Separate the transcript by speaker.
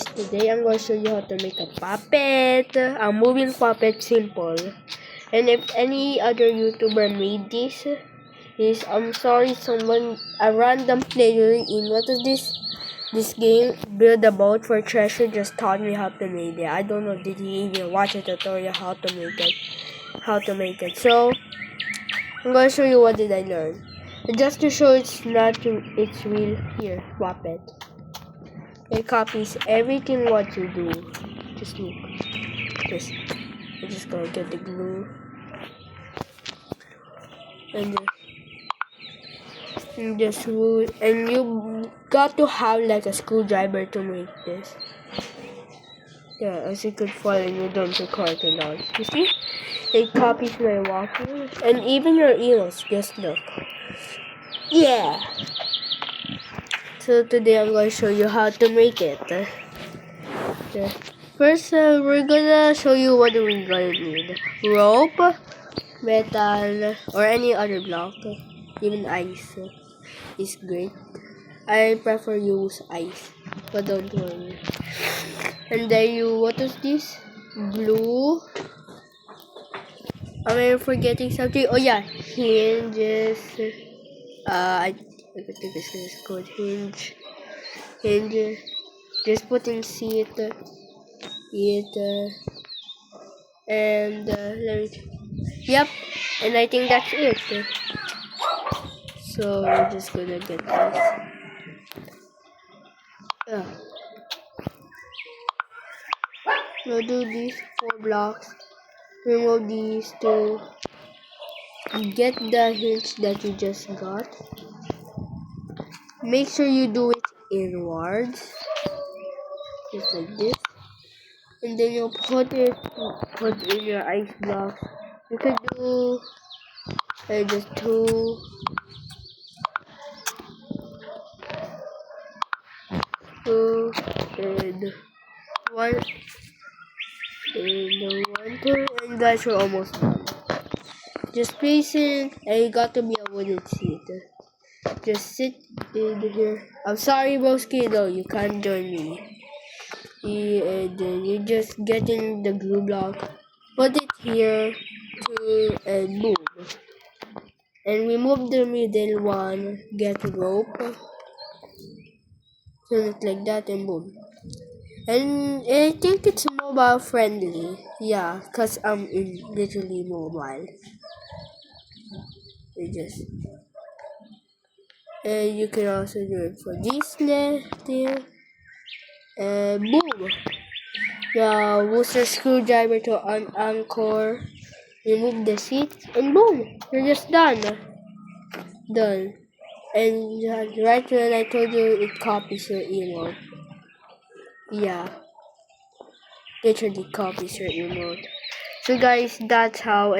Speaker 1: Today I'm going to show you how to make a puppet, a moving puppet, simple. And if any other YouTuber made this, I'm sorry, a random player in what is this game, Build a Boat for Treasure, just taught me how to make it. I don't know, did he even watch a tutorial how to make it. So I'm going to show you what did I learn. Just to show it's real here, puppet. It copies everything what you do. Just look. I'm just gonna get the glue. And just glue. And you got to have like a screwdriver to make this. Yeah, as you could fall and you don't record it out. You see? It copies my walking. And even your ears. Just look. Yeah! So today I'm going to show you how to make it. First, we're gonna show you what we're gonna need. Rope, metal, or any other block. Even ice is great. I prefer use ice, but don't worry. And then what is this? Glue. Am I forgetting something? Oh yeah, hinges. I think this is called hinge. Just put in seat. And yep, and I think that's it. So we're just gonna get this. We'll do these 4 blocks. Remove these to get the hinge that you just got. Make sure you do it inwards, just like this. And then you'll put in your ice blocks. You can do just 2, and 1, and 2, and guys, we're almost done. Just place it, and you got to be a wooden seat. Just sit in here. I'm sorry, broski, though, you can't join me. And then you just get in the glue block, put it here, and boom. And remove the middle one, get rope, turn it like that, and boom. And I think it's mobile friendly, yeah, cause I'm literally mobile. And you can also do it for this left here, and boom. The Wooster screwdriver to anchor. Remove the seat, and boom, you're just done. And right when I told you it copies your emote. Yeah, literally copies your emote. So guys, that's how